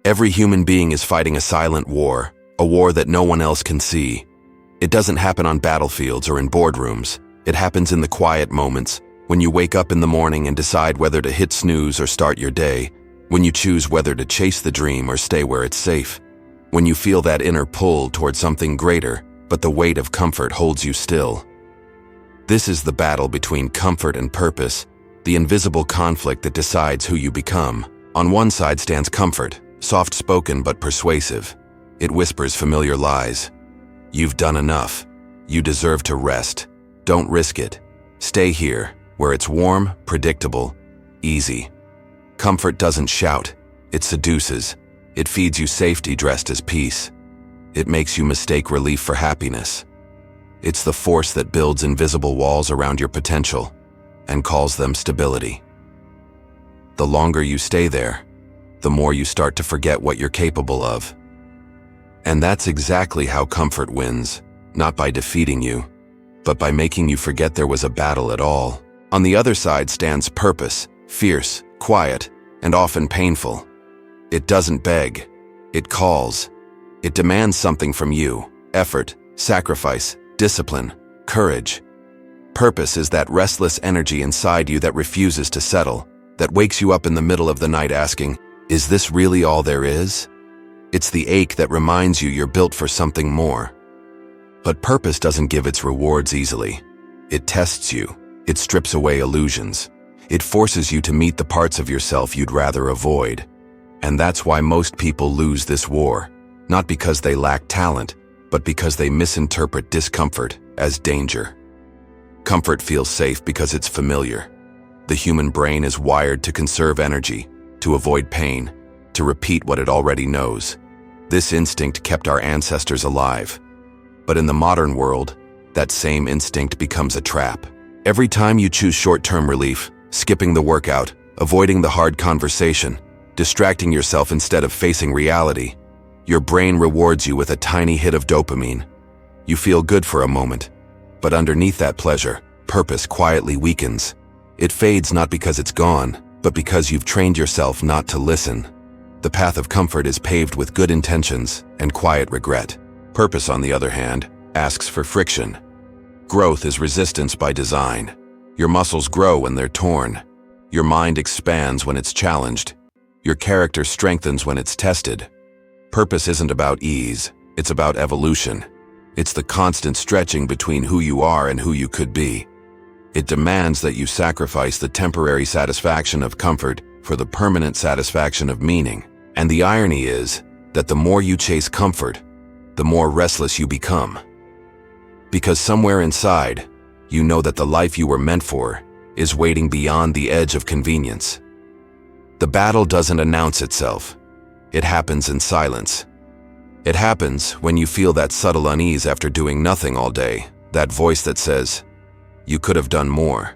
Every human being is fighting a silent war, a war that no one else can see. It doesn't happen on battlefields or in boardrooms. It happens in the quiet moments, when you wake up in the morning and decide whether to hit snooze or start your day, when you choose whether to chase the dream or stay where it's safe, when you feel that inner pull toward something greater, but the weight of comfort holds you still. This is the battle between comfort and purpose, the invisible conflict that decides who you become. On one side stands comfort, soft-spoken but persuasive. It whispers familiar lies. You've done enough. You deserve to rest. Don't risk it. Stay here, where it's warm, predictable, easy. Comfort doesn't shout. It seduces. It feeds you safety dressed as peace. It makes you mistake relief for happiness. It's the force that builds invisible walls around your potential and calls them stability. The longer you stay there, the more you start to forget what you're capable of. And that's exactly how comfort wins, not by defeating you, but by making you forget there was a battle at all. On the other side stands purpose, fierce, quiet, and often painful. It doesn't beg. It calls. It demands something from you: effort, sacrifice, discipline, courage. Purpose is that restless energy inside you that refuses to settle, that wakes you up in the middle of the night asking, is this really all there is? It's the ache that reminds you you're built for something more. But purpose doesn't give its rewards easily. It tests you. It strips away illusions. It forces you to meet the parts of yourself you'd rather avoid. And that's why most people lose this war, not because they lack talent, but because they misinterpret discomfort as danger. Comfort feels safe because it's familiar. The human brain is wired to conserve energy, to avoid pain, to repeat what it already knows. This instinct kept our ancestors alive. But in the modern world, that same instinct becomes a trap. Every time you choose short-term relief, skipping the workout, avoiding the hard conversation, distracting yourself instead of facing reality, your brain rewards you with a tiny hit of dopamine. You feel good for a moment, but underneath that pleasure, purpose quietly weakens. It fades not because it's gone, but because you've trained yourself not to listen. The path of comfort is paved with good intentions and quiet regret. Purpose, on the other hand, asks for friction. Growth is resistance by design. Your muscles grow when they're torn. Your mind expands when it's challenged. Your character strengthens when it's tested. Purpose isn't about ease, it's about evolution. It's the constant stretching between who you are and who you could be. It demands that you sacrifice the temporary satisfaction of comfort for the permanent satisfaction of meaning. And the irony is that the more you chase comfort, the more restless you become. Because somewhere inside, you know that the life you were meant for is waiting beyond the edge of convenience. The battle doesn't announce itself. It happens in silence. It happens when you feel that subtle unease after doing nothing all day, that voice that says, you could have done more.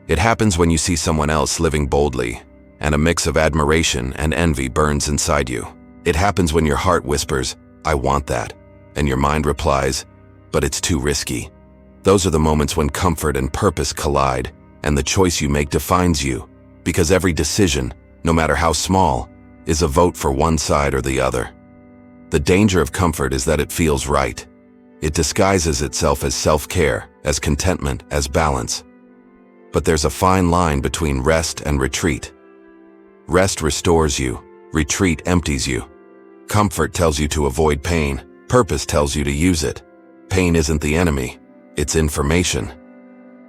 It happens when you see someone else living boldly, and a mix of admiration and envy burns inside you. It happens when your heart whispers, I want that, and your mind replies, but it's too risky. Those are the moments when comfort and purpose collide, and the choice you make defines you, because every decision, no matter how small, is a vote for one side or the other. The danger of comfort is that it feels right. It disguises itself as self-care, as contentment, as balance. But there's a fine line between rest and retreat. Rest restores you. Retreat empties you. Comfort tells you to avoid pain. Purpose tells you to use it. Pain isn't the enemy. It's information.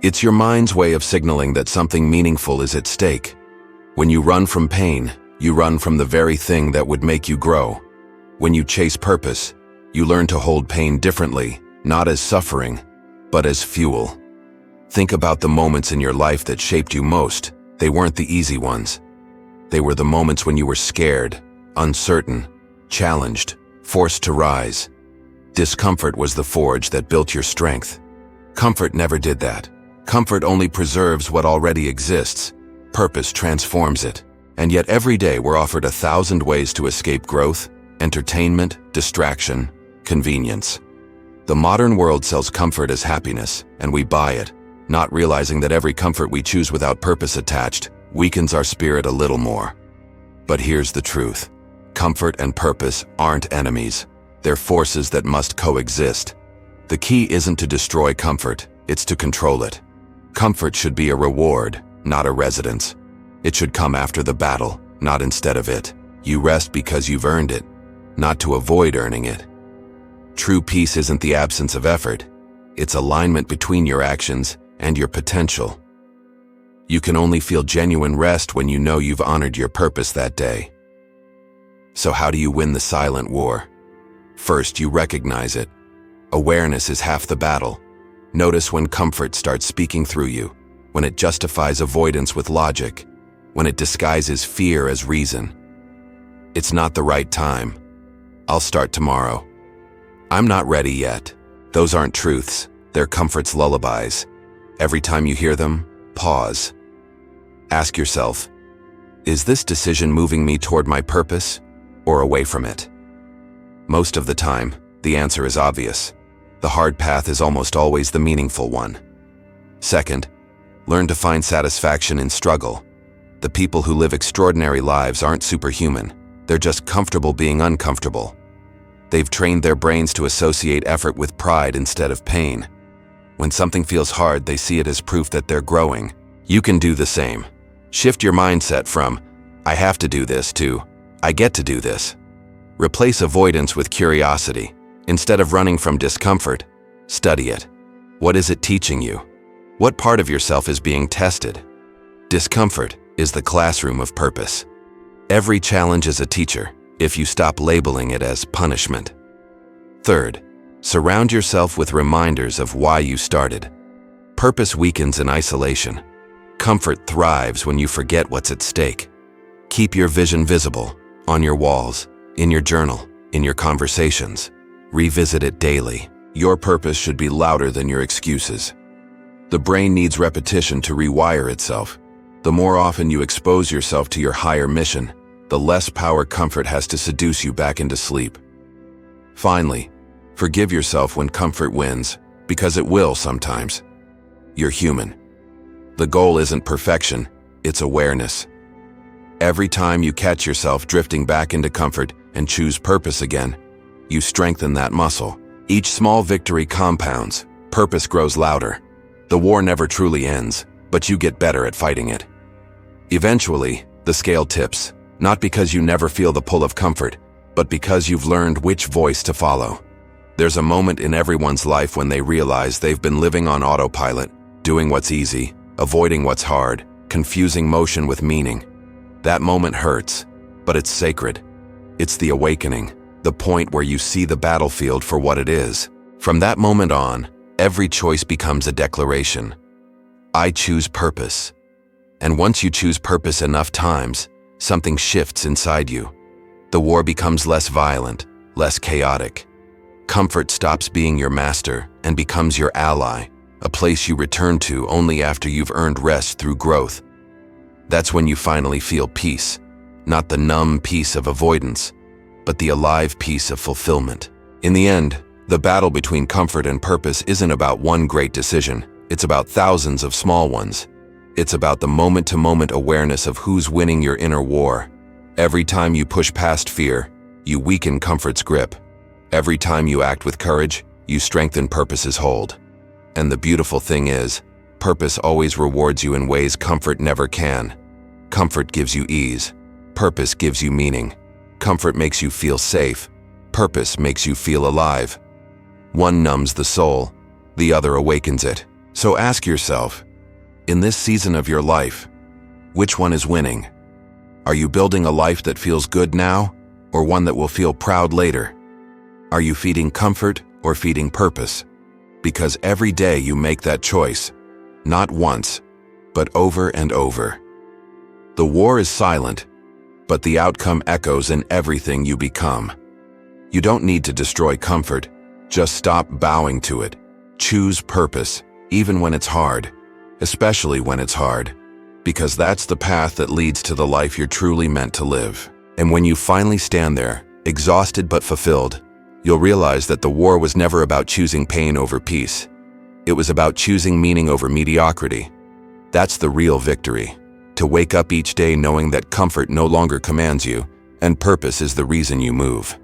It's your mind's way of signaling that something meaningful is at stake. When you run from pain, you run from the very thing that would make you grow. When you chase purpose, you learn to hold pain differently, not as suffering, but as fuel. Think about the moments in your life that shaped you most. They weren't the easy ones. They were the moments when you were scared, uncertain, challenged, forced to rise. Discomfort was the forge that built your strength. Comfort never did that. Comfort only preserves what already exists. Purpose transforms it. And yet every day we're offered 1,000 ways to escape growth, entertainment, distraction, convenience. The modern world sells comfort as happiness, and we buy it, not realizing that every comfort we choose without purpose attached weakens our spirit a little more. But here's the truth. Comfort and purpose aren't enemies. They're forces that must coexist. The key isn't to destroy comfort, it's to control it. Comfort should be a reward, not a residence. It should come after the battle, not instead of it. You rest because you've earned it, not to avoid earning it. True peace isn't the absence of effort. It's alignment between your actions and your potential. You can only feel genuine rest when you know you've honored your purpose that day. So how do you win the silent war? First, you recognize it. Awareness is half the battle. Notice when comfort starts speaking through you, when it justifies avoidance with logic, when it disguises fear as reason. It's not the right time. I'll start tomorrow. I'm not ready yet. Those aren't truths, they're comfort's lullabies. Every time you hear them, pause. Ask yourself, is this decision moving me toward my purpose or away from it? Most of the time, the answer is obvious. The hard path is almost always the meaningful one. Second, learn to find satisfaction in struggle. The people who live extraordinary lives aren't superhuman. They're just comfortable being uncomfortable. They've trained their brains to associate effort with pride instead of pain. When something feels hard, they see it as proof that they're growing. You can do the same. Shift your mindset from, I have to do this, to, I get to do this. Replace avoidance with curiosity. Instead of running from discomfort, study it. What is it teaching you? What part of yourself is being tested? Discomfort is the classroom of purpose. Every challenge is a teacher, if you stop labeling it as punishment. Third, surround yourself with reminders of why you started. Purpose weakens in isolation. Comfort thrives when you forget what's at stake. Keep your vision visible, on your walls, in your journal, in your conversations. Revisit it daily. Your purpose should be louder than your excuses. The brain needs repetition to rewire itself. The more often you expose yourself to your higher mission, the less power comfort has to seduce you back into sleep. Finally, forgive yourself when comfort wins, because it will sometimes. You're human. The goal isn't perfection, it's awareness. Every time you catch yourself drifting back into comfort and choose purpose again, you strengthen that muscle. Each small victory compounds, purpose grows louder. The war never truly ends, but you get better at fighting it. Eventually, the scale tips, not because you never feel the pull of comfort, but because you've learned which voice to follow. There's a moment in everyone's life when they realize they've been living on autopilot, doing what's easy, avoiding what's hard, confusing motion with meaning. That moment hurts, but it's sacred. It's the awakening, the point where you see the battlefield for what it is. From that moment on, every choice becomes a declaration. I choose purpose. And once you choose purpose enough times, something shifts inside you. The war becomes less violent, less chaotic. Comfort stops being your master and becomes your ally, a place you return to only after you've earned rest through growth. That's when you finally feel peace, not the numb peace of avoidance, but the alive peace of fulfillment. In the end, the battle between comfort and purpose isn't about one great decision, it's about thousands of small ones. It's about the moment-to-moment awareness of who's winning your inner war. Every time you push past fear, you weaken comfort's grip. Every time you act with courage, you strengthen purpose's hold. And the beautiful thing is, purpose always rewards you in ways comfort never can. Comfort gives you ease. Purpose gives you meaning. Comfort makes you feel safe. Purpose makes you feel alive. One numbs the soul, the other awakens it. So ask yourself, in this season of your life, which one is winning? Are you building a life that feels good now, or one that will feel proud later? Are you feeding comfort or feeding purpose? Because every day you make that choice, not once, but over and over. The war is silent, but the outcome echoes in everything you become. You don't need to destroy comfort, just stop bowing to it. Choose purpose, even when it's hard, especially when it's hard, because that's the path that leads to the life you're truly meant to live. And when you finally stand there, exhausted but fulfilled, you'll realize that the war was never about choosing pain over peace. It was about choosing meaning over mediocrity. That's the real victory. To wake up each day knowing that comfort no longer commands you, and purpose is the reason you move.